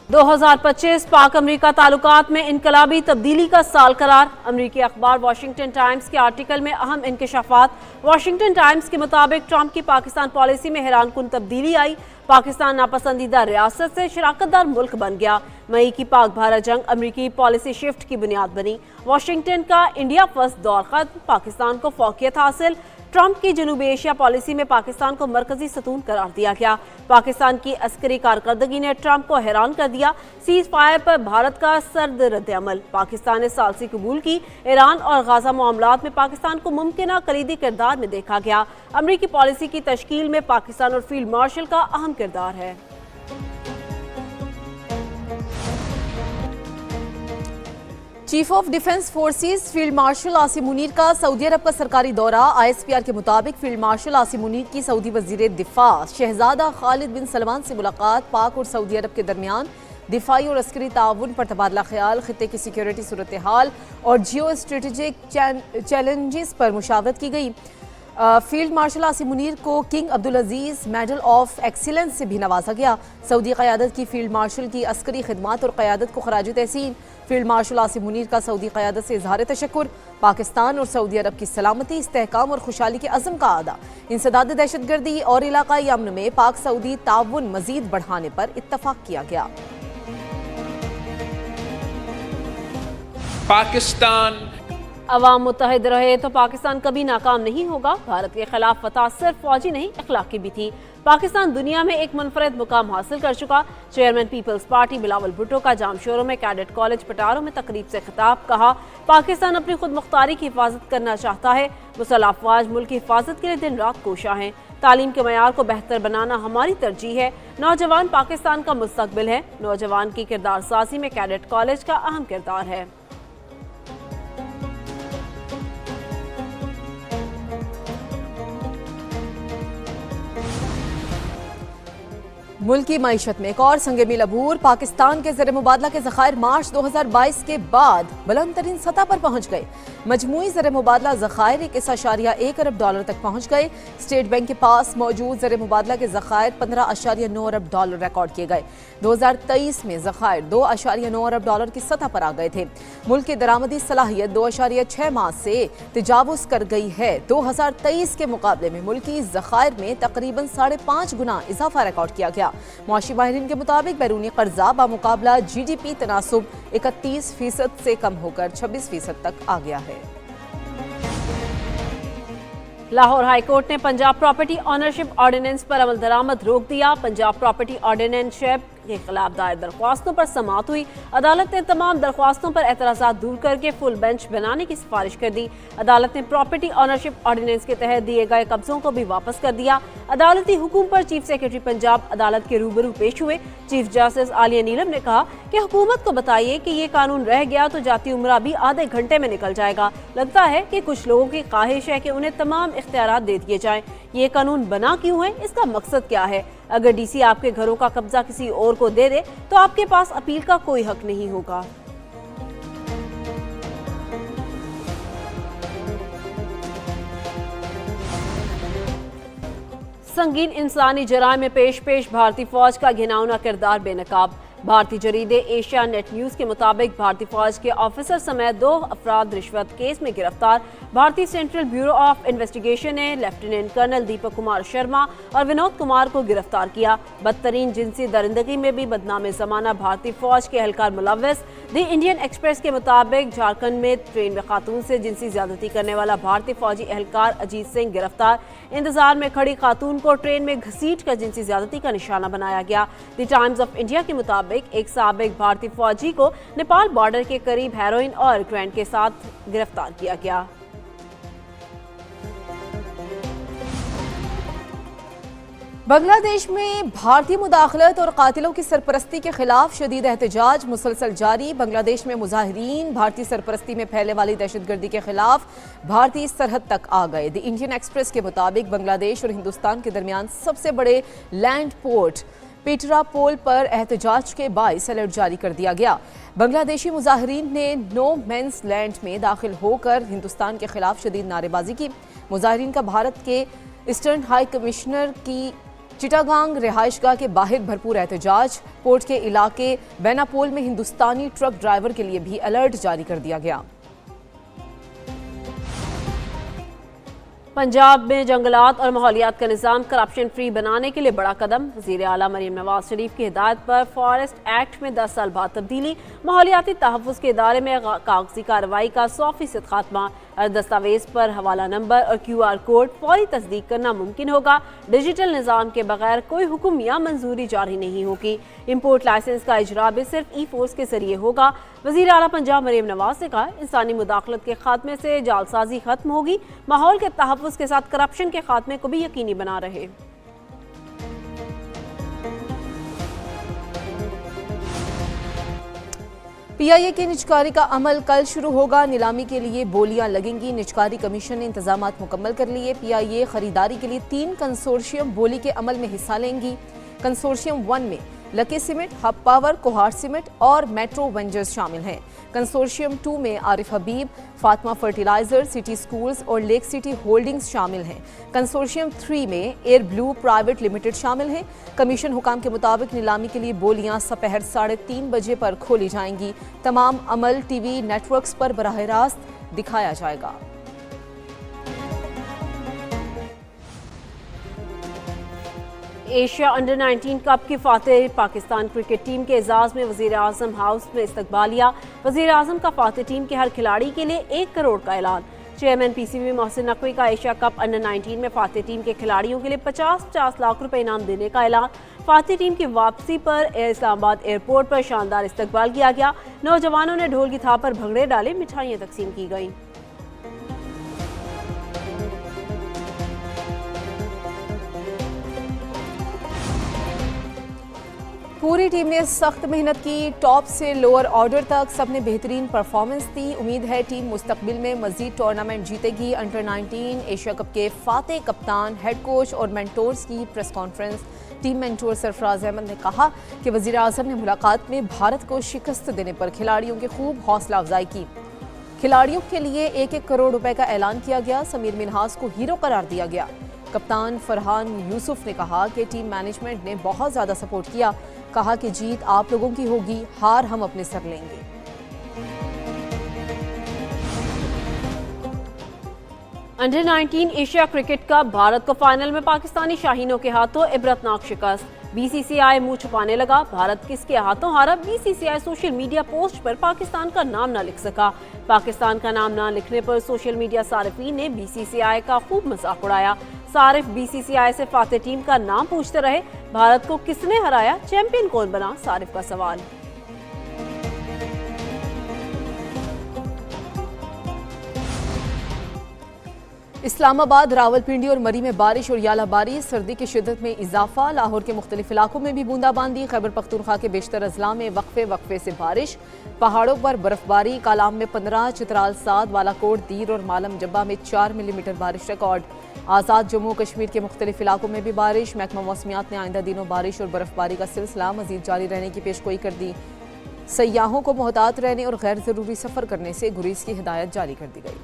2025 पाक अमरीका ताल्लुकात में इनकलाबी तब्दीली का साल करार। अमरीकी अखबार वाशिंगटन टाइम्स के आर्टिकल में अहम इंकशाफात। वाशिंगटन टाइम्स के मुताबिक ट्रंप की पाकिस्तान पॉलिसी में हैरानकुन तब्दीली आई। पाकिस्तान नापसंदीदा रियासत से शराकतदार मुल्क बन गया। मई की पाक भारत जंग अमरीकी पॉलिसी शिफ्ट की बुनियाद बनी। वाशिंगटन का इंडिया फर्स्ट दौर खत्म, पाकिस्तान को फौकियत हासिल। ट्रंप की जनूबी एशिया पॉलिसी में पाकिस्तान को मरकजी सतून करार दिया गया। पाकिस्तान की अस्करी कारकर्दगी ने ट्रंप को हैरान कर दिया। सीज फायर पर भारत का सर्द रद्द-ए-अमल। पाकिस्तान ने सालसी कबूल की। ईरान और गाजा मामलात में पाकिस्तान को मुमकिन कलीदी किरदार में देखा गया। अमरीकी पॉलिसी की तश्कील में पाकिस्तान और फील्ड मार्शल का अहम किरदार है। Chief of defence forces field marshal Asim Munir का सऊदी अरब का सरकारी दौरा। ISPR के मुताबिक फील्ड मार्शल आसिम मुनीर की सऊदी वजीर दिफा शहजादा खालिद बिन सलमान से मुलाकात। पाक और सऊदी अरब के दरमियान दिफाई और अस्करी ताउन पर तबादला ख्याल, खित्ते की सिक्योरिटी सूरत हाल और जियो स्ट्रेटेजिक चैलेंजेस पर मुशावरत की गई। फील्ड मार्शल आसिम मुनीर को king Abdul Aziz medal of excellence से भी नवाजा गया। सऊदी क़यादत की फील्ड मार्शल की अस्करी खिदमात और क़यादत को खराज तहसीन। फील्ड मार्शल आसिम मुनीर का सऊदी क़यादत से इजहार तशक्कुर। पाकिस्तान और सऊदी अरब की सलामती, इस्तेहकाम और खुशहाली के अज़म का आदा। इंसदाद दहशतगर्दी और इलाकाई अमन में पाक सऊदी ताउन मजीद बढ़ाने पर इत्तफाक किया गया। पाकिस्तान अवाम मुत्तहिद रहे तो पाकिस्तान कभी नाकाम नहीं होगा। भारत के खिलाफ फतह सिर्फ फौजी नहीं अखलाकी भी थी। पाकिस्तान दुनिया में एक मुनफरद मुकाम हासिल कर चुका। चेयरमैन पीपल्स पार्टी बिलावल भुट्टो का जामशोरों में कैडेट कॉलेज पटारों में तकरीब से खिताब। कहा, पाकिस्तान अपनी खुद मुख्तारी की हिफाजत करना चाहता है। मुसल्लह अफवाज मुल्क की हिफाजत के लिए दिन रात कोशा हैं। तालीम के मयार को बेहतर बनाना हमारी तरजीह है। नौजवान पाकिस्तान का मुस्तकबिल है। नौजवान की किरदार साजी में कैडेट कॉलेज का अहम किरदार है। मुल्क की मईशत में एक और संगे मील अबूर। पाकिस्तान के ज़र मुबादला के ज़खायर मार्च 2022 के बाद बुलंद तरीन सतह पर पहुंच गए। मजमूई ज़र मुबादला ज़खायर 1.1 अरब डॉलर तक पहुंच गए। स्टेट बैंक के पास मौजूद ज़र मुबादला के ज़खायर 15.9 अरब डॉलर रिकॉर्ड किए गए। 2023 में ज़खायर 2.9 अरब डॉलर की सतह पर आ गए थे। मुल्क की दरामदी सलाहियत 2.6 माह से तजावुज़ कर गई है। 2023 के मुकाबले में मुल्क की ज़खायर में तकरीबन 5.5 गुना इजाफा रिकॉर्ड किया गया। मुआशी माहिरीन के मुताबिक बैरूनी कर्जा बामुकाबला GDP तनासुब 31% से कम होकर 26% तक आ गया है। लाहौर हाईकोर्ट ने पंजाब प्रॉपर्टी ऑनरशिप ऑर्डिनेंस पर अमल दरामद रोक दिया। पंजाब प्रॉपर्टी ऑर्डिनेंस के खिलाफ दायर दरख्वास्तों पर समाअत हुई। अदालत ने तमाम दरख्वास्तों पर एतराज़ात दूर करके फुल बेंच बनाने की सिफारिश कर दी। अदालत ने प्रॉपर्टी ऑनरशिप ऑर्डिनेंस के तहत दिए गए कब्जों को भी वापस कर दिया। अदालती हुकूम पर चीफ सेक्रेटरी पंजाब अदालत के रूबरू पेश हुए। चीफ जस्टिस आलिया नीलम ने कहा कि हुकूमत को बताइए कि ये कानून रह गया तो जाती उम्रा भी आधे घंटे में निकल जाएगा। लगता है कि कुछ लोगों की ख्वाहिश है कि उन्हें तमाम इख्तियारात दे दिए जाएं। ये कानून बना क्यों है, इसका मकसद क्या है? अगर DC आपके घरों का कब्जा किसी और को दे दे तो आपके पास अपील का कोई हक नहीं होगा। संगीन इंसानी जराइम में पेश भारतीय फौज का घिनौना किरदार बेनकाब। भारतीय जरीदे एशिया नेट न्यूज़ के मुताबिक भारतीय फौज के ऑफिसर समेत 2 अफराद रिश्वत केस में गिरफ्तार। भारतीय सेंट्रल ब्यूरो ऑफ इन्वेस्टिगेशन ने लेफ्टिनेंट कर्नल दीपक कुमार शर्मा और विनोद कुमार को गिरफ्तार किया। बदतरीन जिनसी दरिंदगी में भी बदनाम ज़माना भारतीय फौज के एहलकार मुलव्वस। द इंडियन एक्सप्रेस के मुताबिक झारखंड में ट्रेन में खातून से जिनसी ज्यादती करने वाला भारतीय फौजी एहलकार अजीत सिंह गिरफ्तार। इंतजार में खड़ी खातून को ट्रेन में घसीट कर जिनसी ज्यादती का निशाना बनाया गया। द टाइम्स ऑफ इंडिया के मुताबिक एक साबिक भारतीय फौजी को नेपाल बॉर्डर के करीब हेरोइन और ग्रैंड के साथ गिरफ्तार किया गया। बांग्लादेश में भारतीय मुदाखलत और कातिलों की सरपरस्ती के खिलाफ शदीद एहतजाज मुसलसल जारी। बांग्लादेश में मुजाहिरीन भारतीय सरपरस्ती में फैलने वाली दहशतगर्दी के खिलाफ भारतीय सरहद तक आ गए। द इंडियन एक्सप्रेस के मुताबिक बांग्लादेश और हिंदुस्तान के दरमियान सबसे बड़े लैंड पोर्ट पीटरापोल पर एहतजाज के बाइस अलर्ट जारी कर दिया गया। बांग्लादेशी मुजाहिरीन ने नो मेंस लैंड में दाखिल होकर हिंदुस्तान के खिलाफ शदीद नारेबाजी की। मुजाहिरीन का भारत के ईस्टर्न हाई कमिश्नर की चिटागांग रिहाइशगाह के बाहर भरपूर एहतजाज। पोर्ट के इलाके बेनापोल में हिंदुस्तानी ट्रक ड्राइवर के लिए भी अलर्ट जारी कर दिया गया। पंजाब में जंगलात और माहौलियात का निज़ाम करप्शन फ्री बनाने के लिए बड़ा कदम। वज़ीर आला मरीम नवाज शरीफ की हिदायत पर फॉरेस्ट एक्ट में 10 साल बाद तब्दीली। माहौलियाती तहफ़्फ़ुज़ के इदारे में कागजी कार्रवाई का 100% खात्मा। हर दस्तावेज पर हवाला नंबर और QR कोड फौरी तस्दीक करना मुमकिन होगा। डिजिटल निज़ाम के बगैर कोई हुक्म या मंजूरी जारी नहीं होगी। इम्पोर्ट लाइसेंस का इजरा भी सिर्फ ई-फोर्स के जरिए होगा। वज़ीर आला पंजाब मरीम नवाज ने कहा, इंसानी मुदाखलत के खात्मे से जालसाजी खत्म होगी। माहौल के तहफ़्फ़ुज़ के साथ करप्शन के खात्मे को भी यकीनी बना रहे। PIA के निजकारी का अमल कल शुरू होगा। नीलामी के लिए बोलियां लगेंगी। निजकारी कमीशन ने इंतजामात मुकम्मल कर लिए। PIA खरीदारी के लिए 3 कंसोर्शियम बोली के अमल में हिस्सा लेंगी। कंसोर्शियम 1 में Lucky Cement, Hub Power, Kohat Cement और मेट्रो वेंचर्स शामिल हैं। कंसोर्शियम 2 में Arif Habib, Fatima Fertilizer, City Schools और लेक सिटी होल्डिंग्स शामिल हैं। कंसोर्शियम 3 में एयर ब्लू प्राइवेट लिमिटेड शामिल हैं। कमीशन हुकाम के मुताबिक नीलामी के लिए बोलियां दोपहर 3:30 बजे पर खोली जाएंगी। तमाम अमल TV नेटवर्क्स पर बराह रास्त दिखाया जाएगा। एशिया अंडर 19 कप की फातेह पाकिस्तान क्रिकेट टीम के एजाज में वज़ीर आज़म हाउस में इस्तकबालिया। वज़ीर आज़म का फातेह टीम के हर खिलाड़ी के लिए 1 करोड़ का ऐलान। चेयरमैन PCB मोहसिन नकवी का एशिया कप अंडर 19 में फातेह टीम के खिलाड़ियों के लिए 50-50 लाख रुपए इनाम देने का ऐलान। फातेह टीम की वापसी पर इस्लामाबाद एयरपोर्ट पर शानदार इस्तकबाल किया गया। नौजवानों ने ढोल की थाप पर भंगड़े डाले, मिठाइयाँ तकसीम की गईं। पूरी टीम ने सख्त मेहनत की। टॉप से लोअर ऑर्डर तक सबने बेहतरीन परफॉर्मेंस दी। उम्मीद है टीम मुस्तकबिल में मजीद टूर्नामेंट जीतेगी। अंडर 19 एशिया कप के फातेह कप्तान, हेड कोच और मेंटोर्स की press conference. Team mentor Sarfaraz Ahmed ने कहा कि वज़ीर आज़म ने मुलाकात में भारत को शिकस्त देने पर खिलाड़ियों की खूब हौसला अफजाई की। खिलाड़ियों के लिए 1-1 करोड़ रुपए का ऐलान किया गया। समीर मिन्हास को हीरो करार दिया गया। कप्तान फरहान यूसुफ ने कहा कि टीम मैनेजमेंट ने बहुत ज़्यादा सपोर्ट किया। कहा कि जीत आप लोगों की होगी, हार हम अपने सर लेंगे। Under 19 Asia cricket cup Bharat को फाइनल में पाकिस्तानी शाहीनों के हाथों इबरतनाक शिकस्त। BCCI मुंह छुपाने लगा। भारत किसके हाथों हारा? BCCI सोशल मीडिया पोस्ट पर पाकिस्तान का नाम ना लिख सका। पाकिस्तान का नाम ना लिखने पर सोशल मीडिया सारिफीन ने BCCI का खूब मजाक उड़ाया। सारिफ BCCI से फातेह टीम का नाम पूछते रहे। भारत को किसने हराया? चैंपियन कौन बना? सारिफ का सवाल। इस्लामाबाद, रावलपिंडी और मरी में बारिश और यालाबारी। सर्दी की शिद्दत में इजाफा। लाहौर के मुख्तलिफ इलाकों में भी बूंदाबांदी। खैबर पख्तूनख्वा के बेशतर अजला में वक्फे से बारिश। पहाड़ों पर बर्फबारी। कालाम में 15, चित्राल 7, बालाकोट, दीर और मालम जब्बा में 4 मिलीमीटर बारिश रिकॉर्ड। आज़ाद जम्मू कश्मीर के मुख्तलिफ इलाकों में भी बारिश। महकमा मौसमियात ने आइंदा दिनों बारिश और बर्फबारी का सिलसिला मजीद जारी रहने की पेशगोई कर दी। सयाहों को मोहतात रहने और गैर ज़रूरी सफ़र करने से गुरेज की हिदायत जारी कर दी गई।